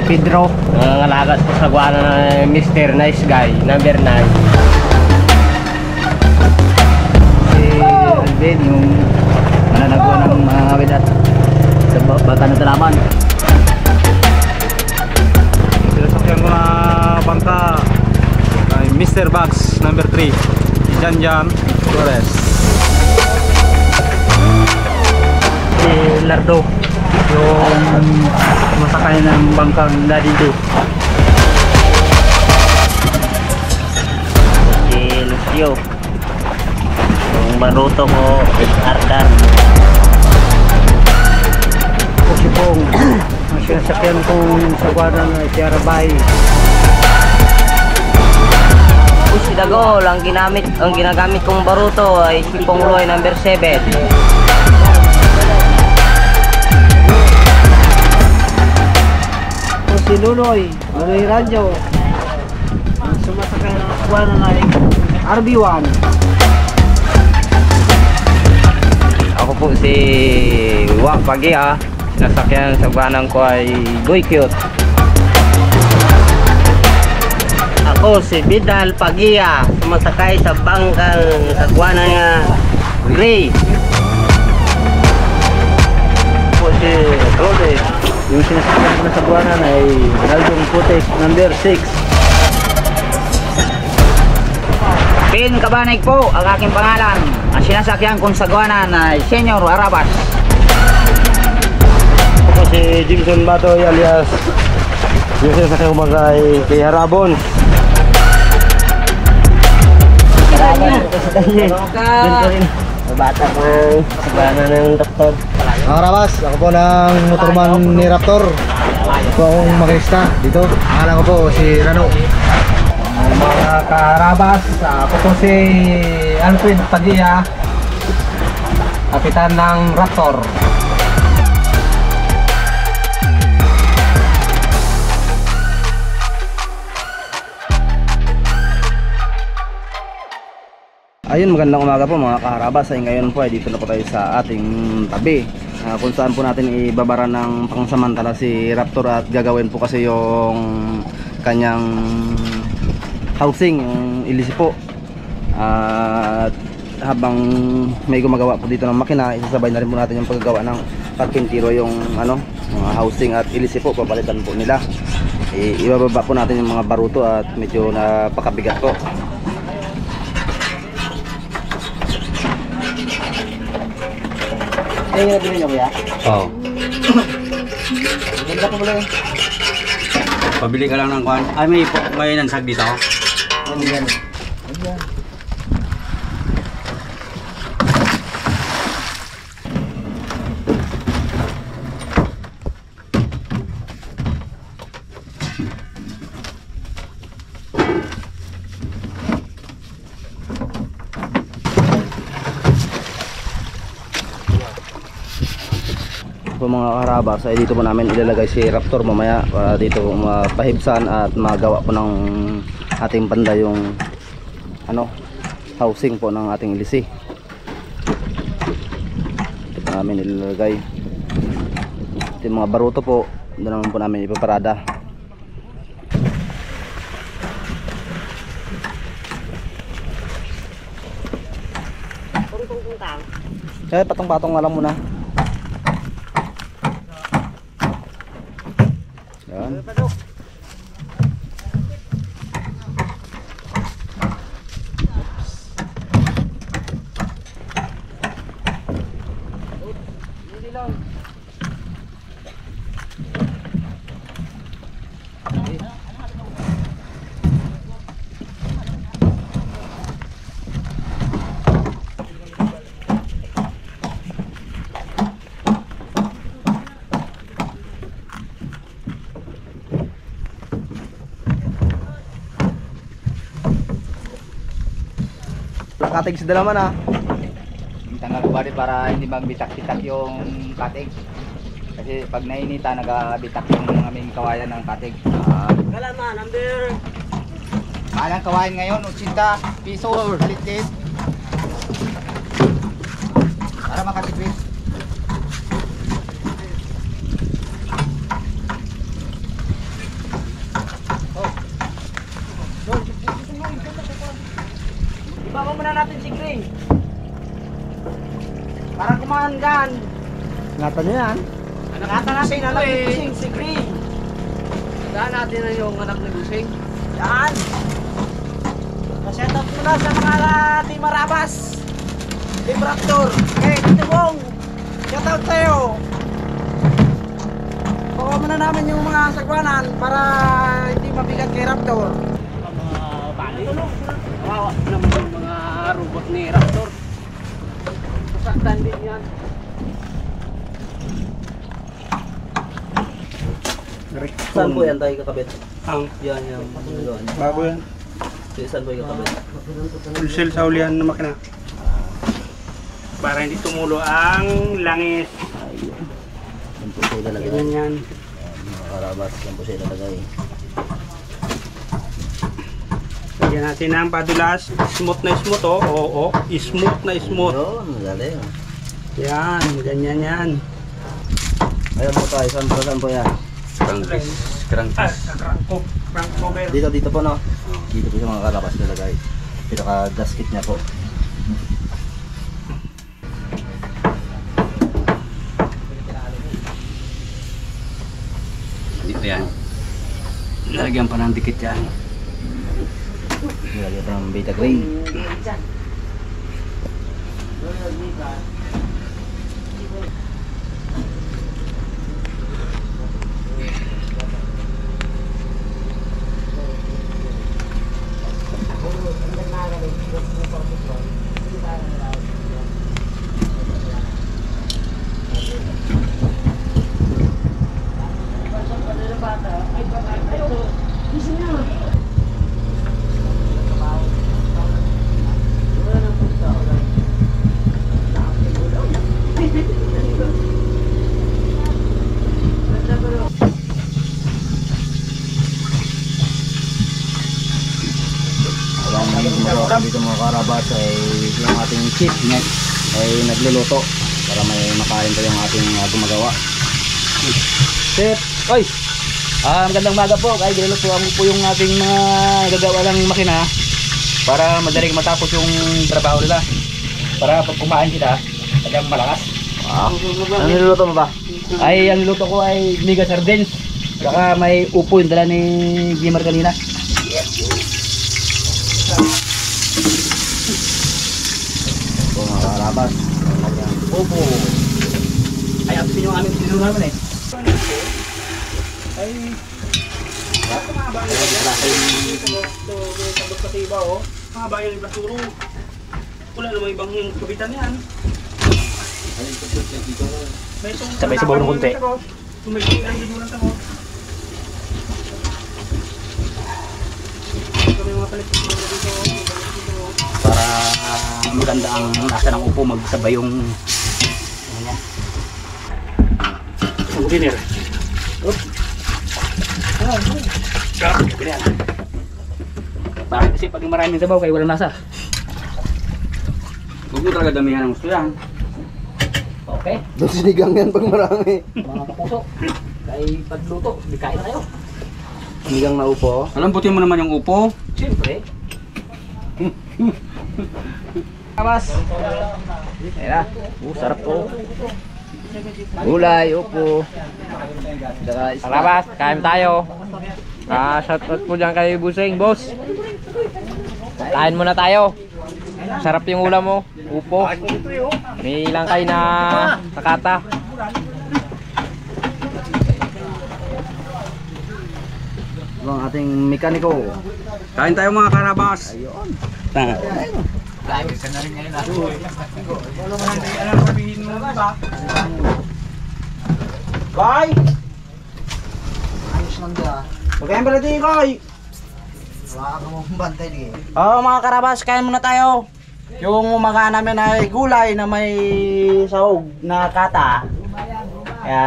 Pedro, nangangalagat po sa guwana ng Mr. Nice Guy, number 9. Si Alvin, yung mananago ng mga awit sa bata ng Talaman. Sinasakyan ko na bangka ay Mr. Bugs, number 3, Jan Torres. Si Lardo, yung masakay ng bangkang Daddy Do. Si Lucio, yung baruto ko, Ardar. O si Pong, ang sinasakyan kong sa guwana na si Arabay. Si Dagol, ang ginagamit kong baruto ay si Pongloy, number 7. Si Luloy Radyo, ang sumasakay ng guwana na RB1. Ako po si Wak Pagia, sinasakyan sa guwanang ko ay Boy Cute. Ako si Vidal Pagia, sumasakay sa bangkang sa guwana nga Gray. Ako si Rode, yung sinasakyan ko na sa guwana na ay Naldong Putek, number 6. Pin Cabanig po ang aking pangalan. Ang sinasakyan kong sagwanan ay Senyor Arabas. Ako si Jimson Batoy alias yung sinasakyan ko magay kay Harabon. Bata po sa guwana ng doktor. Mga Rabas, ako po ng motorman ni Raptor. Ako po akong makinista dito. Pangalan ko po si Rano. Mga karabas, ako po si Alfred Pagia, kapitan ng Raptor. Ayun, magandang umaga po mga kaharabas. Ay ngayon po ay dito na po tayo sa ating tabi, kung saan po natin ibabara ng pangsamantala si Raptor at gagawin po kasi yung kanyang housing, yung ilisi po. At habang may gumagawa po dito ng makina, isasabay na rin po natin yung paggagawa ng karpintero, yung mga housing at ilisi po, papalitan po nila. Ibababa po natin yung mga baruto at medyo napakabigat po. Ayun yung nabili niyo kuya? Oo. Ganda ko pala yun. Pabili ka lang ng kuhan. Ay, may nansag dito. Ano yan? Ayan. Po mga karabas, ay dito po namin ilalagay si Raptor mamaya para dito mapahibsan at magawa po ng ating banda yung housing po ng ating ilisi. Dito po namin ilalagay. Ito yung mga baruto po, doon naman po namin ipaparada. Kaya patong-patong nga lang muna. Yan. Katig sa dalaman ah. Tanggal ko ba rin para hindi magbitak-bitak yung katig. Kasi pag nainita, nagabitak yung aming kawayan ng katig. Kalaman, number. Malang kawayan ngayon, 80 pesos, kalitit. Para makatipid. si Gray. Para kumahan-gahan. Ingatan niyo yan. Nakata natin anak ni Busing, si Gray. Saan natin na yung anak ni Busing? Yan. Set up muna sa mga Team Arabas. Team Raptor. Okay, Tito Bong. Shout out sa'yo. Bawa muna namin yung mga sagwanan para hindi mabigat kay Raptor. Mga bali. Kawawa naman yung mga robot ni Raptor. Masaktan din yan. Saan po yan tayo kakabit? Ang Yan yung luloan. bago yan. Saan po yung kakabit? Full cell sa ulihan ng makina. Para hindi tumulo ang langis. Yan po sila lagay. Ganyan yan. Mga karabas, yan po sila lagay. Lagyan natin ng padulas. Smooth na smooth oh. Oo, smooth na smooth. Yun, magaling. Yan, ganyan yan. Ayun po tayo, saan po yan? Ah, crank cover. Dito po no? Dito po sa mga karabas nilagay. Pinaka-gasket niya po. Dito yan. Lagyan pa ng dikit yan. Nilagay pa ng beta gray. Dito mga karabas ay yung ating chief net ay nagluluto para may makain pa yung ating gumagawa. Chef, oy! Magandang maga po. Kaya ginulutuan po yung ating mga gagawa ng makina para madaling matapos yung trabaho nila. Para pag kumain sila, talagang malakas. Wow. Ano niluluto mo ba? Ay, ang niluto ko ay mega sardines. Saka may upo yung dala ni Gimar kanina. Ito mga karabas. Opo. Ay, absin yung aming pinilo naman eh. Mga bayan ng basuro. Wala namang ibang yung kabitan yan. Sabay sa bawang konti. Tumigil ang din mo ng tango. Para maganda ang nasa ng upo, magsabay yung Dinner. bakit kasi pag maraming sabaw kayo walang nasa. Huwag mo talaga damihan ng gusto yan. Okay, Doon sinigang yan pag marami. mga kapuso. Kaya pagluto, di kain na kayo. Sinigang na upo. Alam, buti mo naman yung upo. Siyempre. Kamas. Ayan na. Sarap po. Gulay, upo. Sarabas, kain tayo. Shoutout po dyan kay Busing, boss. Kain muna tayo. Sarap yung ulam mo, upo. May ilang kayo na nakata. Ito ang ating mekaniko. Kain tayo mga karabas. Bye! Ayos lang dyan. Magkain pala din ko. Wala ka mong bantay di. Mga karabas, kain muna tayo. Yung umaga namin ay gulay na may sahog na kata. Kaya,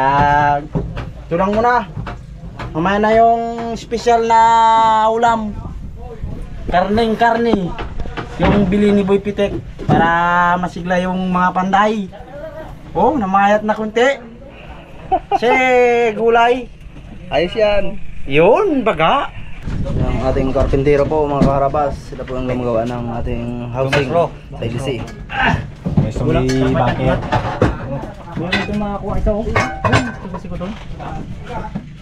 ito lang muna. Mamaya na yung special na ulam. Karning-karni. Yung bili ni Boy Pitek para masigla yung mga panday. Oh, namayat na kunti. Kasi gulay. Ayos yan. Yun, baga. Yung ating karpintero po mga kaharabas. Sila po ang gumagawa ng ating housing sa LC. Gusto mo i-bakit. Meron itong makakuha ito. Kasi ko doon.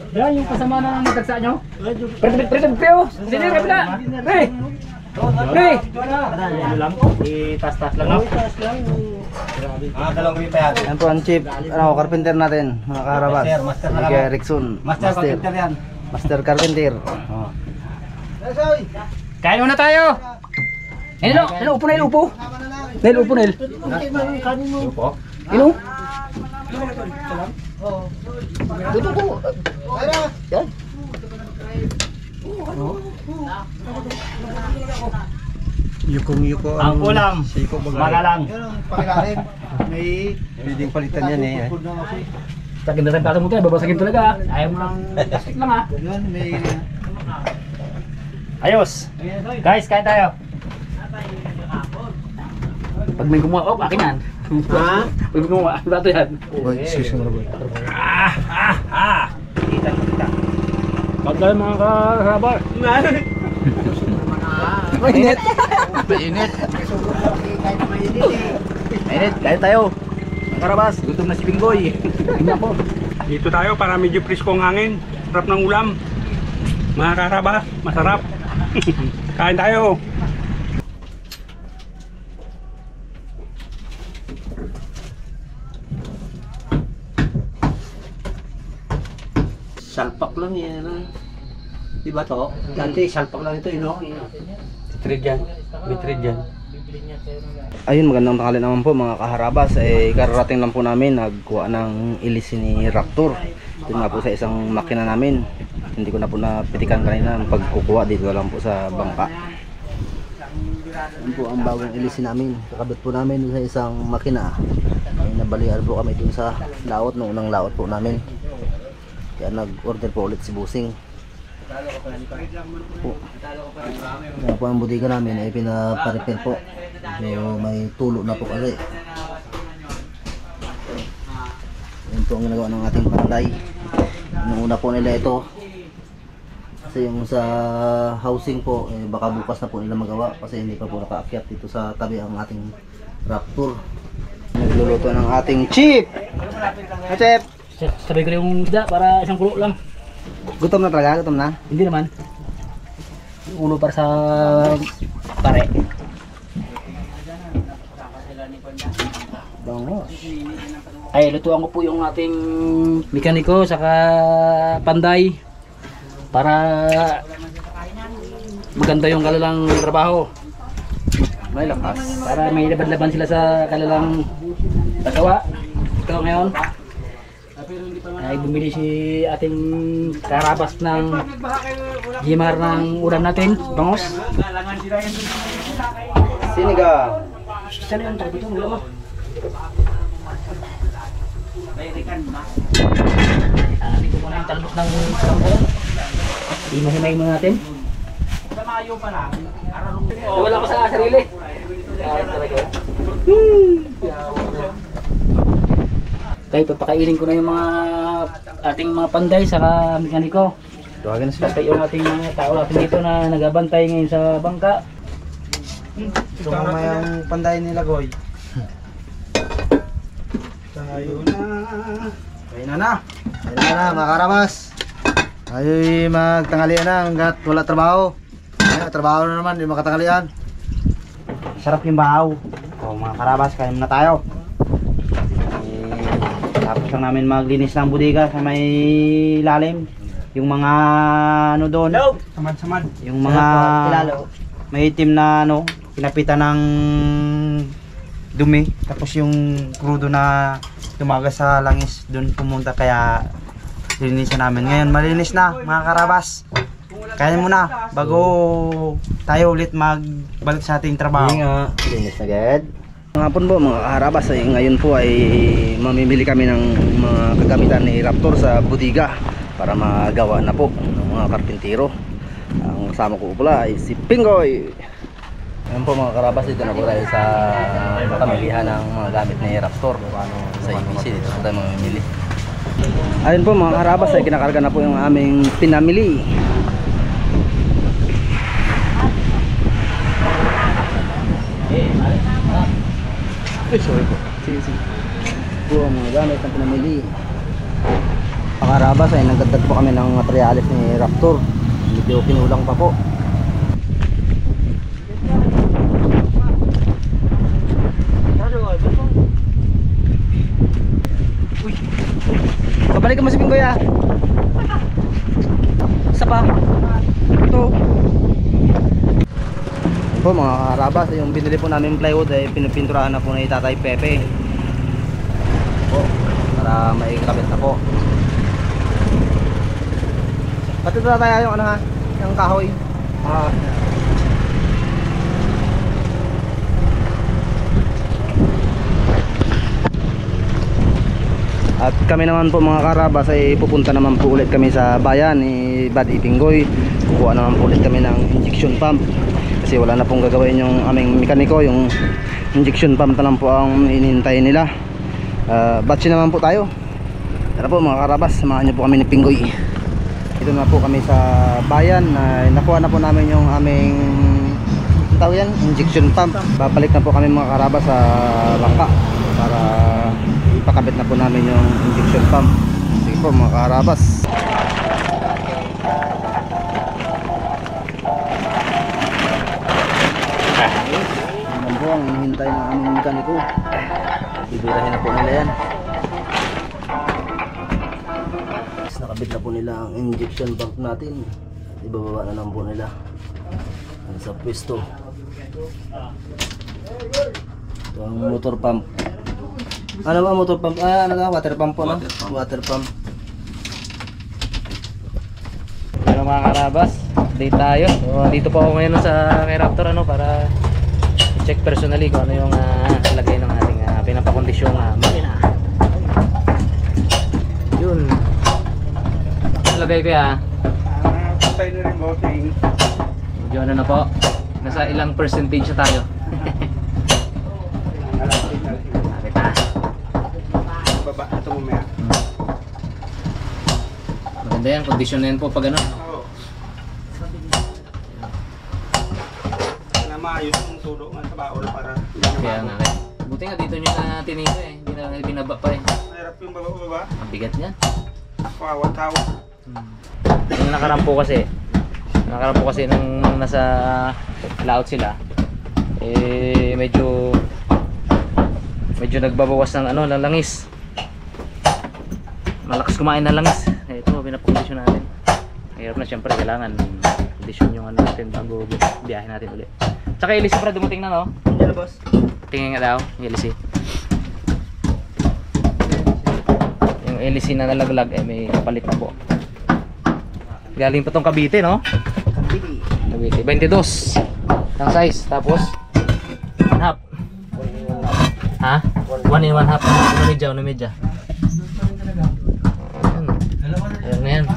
Yan yung kasama na magtagsa nyo. Pre! Sino yung kapila? Pre! Pre! Ano lang? I-tas-tas lang. Dalawang pa yan. Yan po ang chief, carpenter natin mga kaharabas. Miguel Erickson. Master carpenter yan. Master carpenter. Kain muna tayo! Nilo, upo na ilupo. Nil, upo Nil. Ino? Dito po. Yan. Yukong-yuko Ang ulam, magalang. Pakilalim. May pwedeng palitan yan eh. Sakin na rin mo tayo, babasagin talaga. Ayaw mo lang. Plastic lang ha. Yun, may... Ayos. Guys, kain tayo. Pag may gumawa, akin yan. Ha? Pag may gumawa, bato yan. Excuse me, boy. Pagdala mga kahabar. Mainit. Mainit. Mainit, kain tayo. Mga karabas, gutom na si Binggoy. Dito tayo para medyo presko ang hangin. Sarap ng ulam. Mga karabas, masarap. Kain tayo. Salpak lang yan. Di ba to? Dati salpak lang ito, Bitrid yan. Bitrid yan. Ayun, magandang tanghali naman po mga kaharabas. Kararating lang po namin nagkuha ng ilis ni Raptor. Ito nga po sa isang makina namin. Hindi ko na po napitikan kanina ang pagkukuha dito lang po sa bangka. Yan po ang bagong ilis namin. Kakabit po namin sa isang makina. Nabalian po kami dun sa laot, noong unang laot po namin. Kaya nag-order po ulit si Busing. Po. Kaya po ang budiga namin ay pinaparipir po. So, may tulo na po kasi. Yan po ang ginagawa ng ating panday. Nung una po nila ito. Kasi yung sa housing po, baka bukas na po nila magawa. Kasi hindi pa po nakaakyat dito sa tabi ang ating Raptor. Nagluluto ng ating chip! Chip! Sabay ko yung isda para isang kulo lang. Gutom na talaga? Gutom na? Hindi naman. Ulo para sa pare. Bangos. Ay, lutuan ko po yung ating mekaniko saka panday para maganda yung kanilang trabaho. May lakas. Para may laban-laban sila sa kanilang paggawa. Ito ngayon ay bumili si ating karabas ng gimar ng ulam natin, bangos. Sinigang. Saan yung tabi itong ulam mo? Dito muna yung talbos ng ulam. Himay-himay mo natin. Wala ko sa sarili. Kaya papakainin ko na yung mga ating mga panday sa mekaniko. Tuwagin na sila. Kasi yung ating mga tao natin dito na nagabantay ngayon sa bangka. Ito mamaya ang panday nila, Goy. Tayo na. Kain na mga karabas. Tayo'y magtanghalian na hanggat wala trabaho. Ay, trabaho na naman, hindi makatanghalian. Sarap yung bahaw. O mga karabas, kain muna tayo. Tapos lang namin maglinis ng budiga sa may lalim. Yung mga ano doon. Samad-samad. Yung mga may itim na ano, pinapitan ng dumi. Tapos yung crudo na tumagas sa langis doon pumunta, kaya linisan namin. Ngayon malinis na mga karabas. Kain muna bago tayo ulit magbalik sa ating trabaho. Linis agad. Mga hapon po mga kaharabas, ngayon po ay mamimili kami ng mga kagamitan ni Raptor sa budiga para magawa na po ng mga karpintero. Ang kasama ko pala ay si Pingoy. Ngayon po mga karabas, dito na po tayo sa pamilihan ng mga gamit ni Raptor sa ABC. Dito po tayo mamimili. Ayun po mga karabas, ay kinakarga na po yung aming pinamili. Sorry po. Sige, sige. Po ang mga gamit ang pinamili. Mga karabas ay nagdagdag po kami ng materialis ni Raptor. Medyo kinulang pa po. Uy. Pabalik mo si Pinggoy ah. Isa pa. Ito. Po mga karabas, yung binili po namin plywood ay pinipinturahan na po ni Tatay Pepe po para may kabit na po. Pati ito tayo yung ano ha, yung kahoy. At kami naman po mga karabas ay pupunta naman po ulit kami sa bayan ni Bad Ipinggoy. Kukuha naman po ulit kami ng injection pump kasi wala na pong gagawin yung aming mekaniko. Yung injection pump na lang po ang inihintay nila. Batch naman po tayo. Tara po mga karabas, samahan nyo po kami ni Pinggoy. Dito na po kami sa bayan. Nakuha na po namin yung aming tawag yan, injection pump. Babalik na po kami mga karabas sa bangka para ipakabit na po namin yung injection pump. Sige po mga karabas. Yan po ang hinihintay ng aming mekaniko. Bibirahin na po nila yan. Nakabit na po nila ang injection pump natin. Ibababa na lang po nila sa pwesto. Ito ang motor pump. Ano ba motor pump? Ano ba? Water pump po, no? Water pump. Pero mga karabas, update tayo. So, dito po ako ngayon sa kay Raptor para check personally kung ano yung lagay ng ating pinapakondisyon makina. Yun. Lagay ko ya. Patay na rin boting. Medyo ano na po. Nasa ilang percentage na tayo. Baba ito mamaya. Maganda yan, kondisyon na yan po pag ano. Oo. Na maayos yung tulo nga sa baon para hindi na Kaya nga kaya. Buti nga dito nyo na tinito Hindi na binaba pa Mahirap yung baba. Ang bigat niyan. Wow, tao. Yung nakarampo kasi nung nasa layout sila medyo nagbabawas ng ng langis. Malakas kumain ng langis. Ito pinapakondisyon natin. Hirap na syempre, kailangan kondisyon yung natin bago biyahe natin ulit. Tsaka LC para dumating na, no? Hindi na boss. Tingin nga daw yung LC. Yung LC na nalaglag may kapalit na po. Galing pa tong Cavite, no? Cavite 22 ang size, tapos 1/2. Ha? 1 in 1/2. Ano medya? Ayan na yan.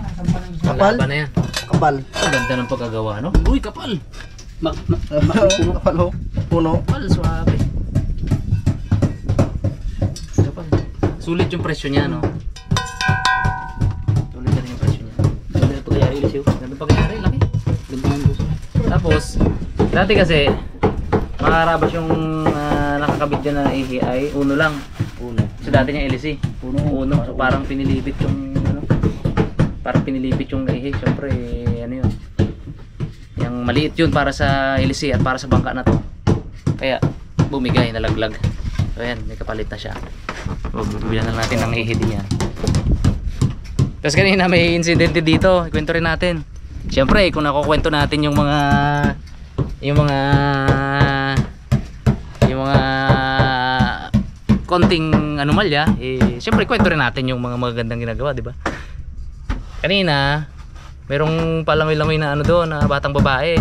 Kapal? Laban na yan. Kapal. Ang ganda ng pagkagawa, no? Uy, kapal! Kapal ho. Puno. Kapal, suabe. Kapal. Sulit yung presyo niya, no? Sulit na rin yung presyo niya. Ganda ng pagyari, Lisio. Ganda ng pagyari, laki. Ganda ng gusto. Tapos, dati kasi, makarabas yung nakakabit dyan na ihi ay uno lang. Uno. So dati niya LC. Uno. So parang pinilipit yung ihi. Siyempre, ano yun. Yung maliit yun para sa LC at para sa bangka na to. Kaya, bumigay, nalaglag. So ayan, may kapalit na siya. Bibilan na natin ng ihi din yan. Tapos kanina may incident dito. Ikwento rin natin. Siyempre, kung nakukwento natin yung mga konting anomalya, siyempre kwento rin natin yung mga magagandang ginagawa, di ba? Kanina, merong palangoy-langoy na doon, na batang babae.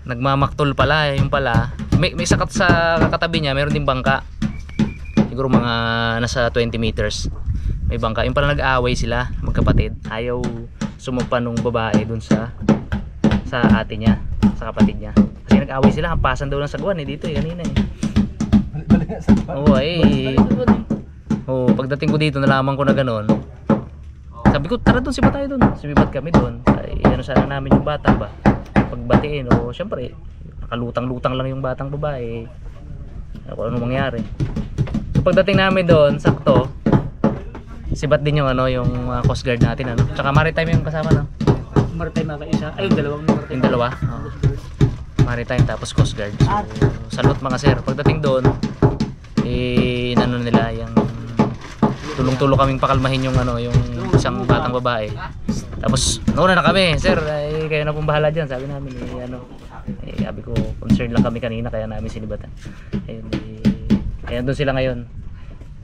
Nagmamaktol pala, yung pala. May sakat sa katabi niya, meron din bangka. Siguro mga nasa 20 meters. May bangka. Yung pala nag-aaway sila, magkapatid. Ayaw sumumpa nung babae doon sa ate niya, sa kapatid niya. Kasi nag-aaway sila, hampasan daw ng sagwan dito kanina Oo, pagdating ko dito nalaman ko na gano'n. Sabi ko, tara doon, siba tayo doon. Sumibat kami doon. Ano sana namin yung bata ba? Pagbatiin, syempre nakalutang-lutang lang yung batang babae. kung ano mangyari. So pagdating namin doon, sakto sibat din yung ano, yung Coast Guard natin ano. Tsaka maritime yung kasama no. Maritime ata isa. Ay, yung dalawang maritime. Yung dalawa. Oo. Maritime tapos Coast Guard. So salute mga sir. Pagdating doon, inano nila yung tulong-tulong kaming pakalmahin yung ano, yung isang batang babae. Tapos nauna na kami, sir, kayo na pong bahala diyan, sabi namin sabi ko concerned lang kami kanina kaya namin sinibatan. Ayun, kaya doon sila ngayon.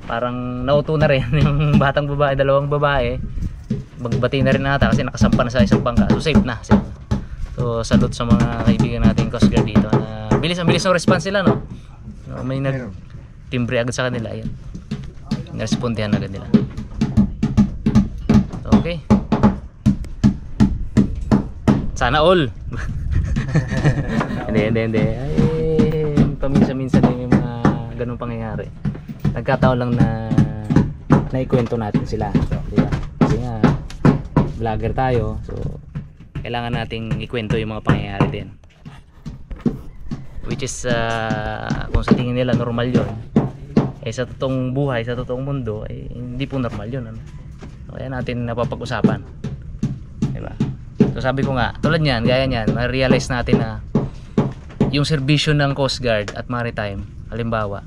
Parang nauto na rin yung batang babae, dalawang babae. Magbati na rin ata kasi nakasampa na sa isang bangka. So safe na, safe na. So salute sa mga kaibigan natin Coast Guard dito na ang bilis ng response nila no. May timbre agad sa kanila, ayun. Narespondihan agad nila. Okay. Sana all. Hindi. Ay, paminsan-minsan may mga ganung pangyayari. Nagkataon lang na naikwento natin sila, di ba? Kasi nga vlogger tayo, so kailangan nating ikwento yung mga pangyayari din. Which is kung sa tingin nila normal 'yon. Sa totoong buhay, sa totoong mundo hindi po normal 'yon ano. So, kaya natin napapag-usapan. Di ba? So sabi ko nga, tulad niyan, gaya niyan, ma-realize natin na yung serbisyo ng Coast Guard at Maritime, halimbawa,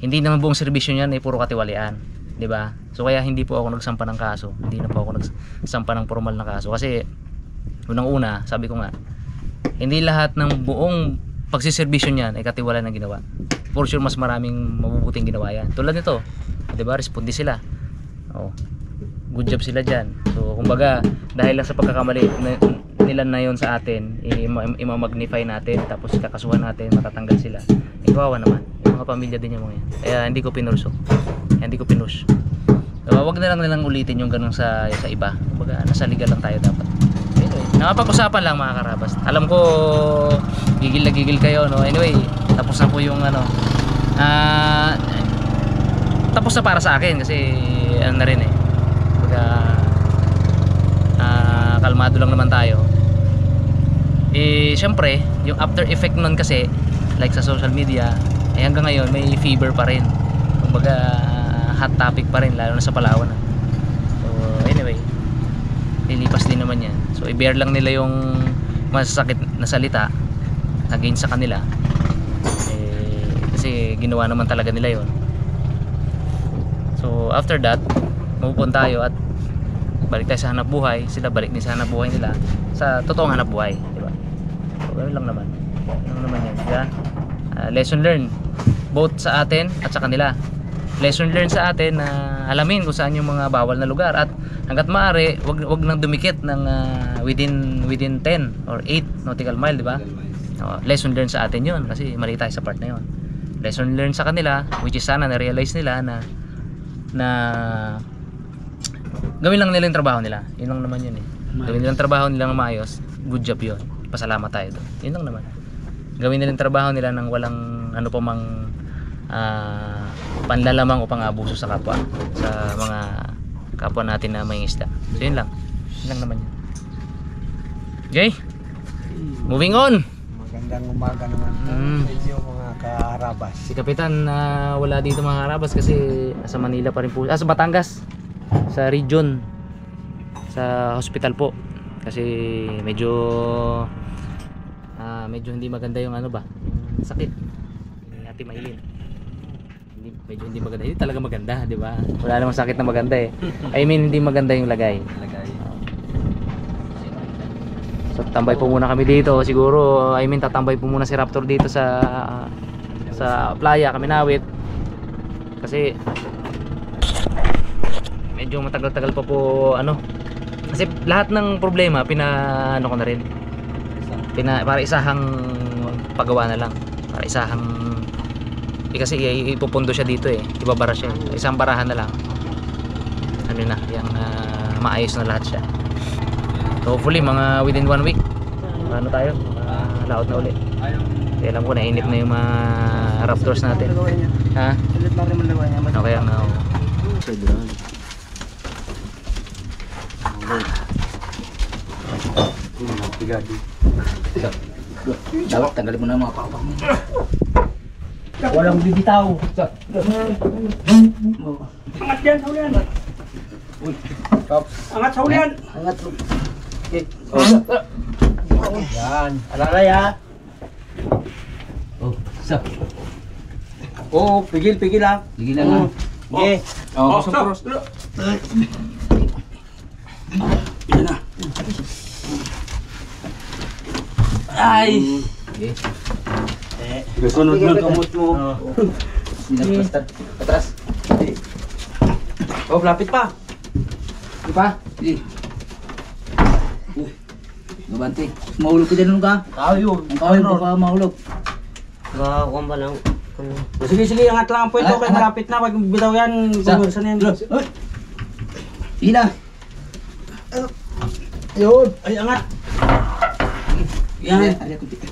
hindi naman buong serbisyo niyan ay puro katiwalian, di ba? So kaya hindi po ako nagsampa ng kaso, hindi na po ako nagsampa ng formal na kaso kasi unang-una, sabi ko nga, hindi lahat ng buong pagsiservisyo niyan ay katiwalian na ginawa. For sure mas maraming mabubuting ginawa yan. Tulad nito, di ba? Respondi sila. Oh. Good job sila dyan. So kumbaga dahil lang sa pagkakamali nila na yun sa atin, ima-magnify natin, tapos kakasuhan natin, matatanggal sila. Kawawa naman, yung mga pamilya din yung mga yan. Kaya hindi ko pinurso, hindi ko pinush. So, wag na lang nilang ulitin yung ganun sa iba. Kumbaga nasa legal lang tayo dapat. Anyway, nakapag-usapan lang mga karabas. Alam ko gigil na gigil kayo no. Anyway, tapos na po yung ano, tapos na para sa akin kasi ano na rin kalmado lang naman tayo. Syempre yung after effect nun kasi like sa social media hanggang ngayon may fever pa rin, kumbaga hot topic pa rin lalo na sa Palawan. So anyway, lilipas din naman yan. So i-bear lang nila yung masasakit na salita against sa kanila kasi ginawa naman talaga nila yon. So after that move on tayo at balik tayo sa hanap buhay, sila balik din sa hanap buhay nila sa totoong hanap buhay, di ba? So ganoon lang naman. Ano naman yan, diba? Lesson learned both sa atin at sa kanila. Lesson learned sa atin na alamin kung saan yung mga bawal na lugar at hangga't maaari wag nang dumikit ng within 10 or 8 nautical mile, di ba? Lesson learned sa atin yun kasi mali tayo sa part na yun. Lesson learned sa kanila, which is sana na-realize nila na gawin lang nila yung trabaho nila. Yun lang naman yun Gawin nila yung trabaho nila ng maayos. Good job yun. Pasalamat tayo doon. Yun lang naman. Gawin nila yung trabaho nila ng walang ano pa mang panlalamang o pang-abuso sa kapwa, sa mga kapwa natin na may isda. So yun lang. Yun lang naman yun. Okay? Moving on. Magandang umaga naman medyo mga kaharabas. Si Kapitan wala dito mga kaharabas kasi sa Manila pa rin po. Sa Batangas. Sa region. Sa hospital po. Kasi medyo hindi maganda yung ano ba? Sakit. Ni Ate Maylin. Medyo hindi maganda. Hindi talaga maganda, di ba? Wala namang sakit na maganda I mean, hindi maganda yung lagay. So tambay po muna kami dito. Siguro, tatambay po muna si Raptor dito sa playa, Kaminawit. Kasi medyo matagal-tagal pa po kasi lahat ng problema pinaano ko na rin. Para isahang paggawa na lang. Para isahang kasi ipupundo siya dito ibabara siya. Isang barahan na lang. Ano na, yung maayos na lahat siya. So hopefully mga within 1 week ano tayo, laot na ulit. Kaya alam ko nainip na yung mga Raptors natin. Ha? Okay ang Dawak, tanggalin mo na mga papak mo. Walang bibitaw. Angat yan, sa ulian. Angat sa ulian. Angat. Okay. Yan. Alalay ha. Oh, sa. Oo, pigil lang. Sige lang ha. Okay. Oh, sa. cross. Yan na. Ay. Okay. Sunod na gamot mo. Atras. Oh, lapit pa. Di pa? Sige. Gabante. Mahulog ka dyan ka? Tayo. Ang kawin baka mahulog. Gawang ba lang? Sige, angat lang ang puwento. Kaya malapit na. Pag bitaw yan, gumursan yan. Sige na. Ayun. Ay, angat. Yan. Ari ako.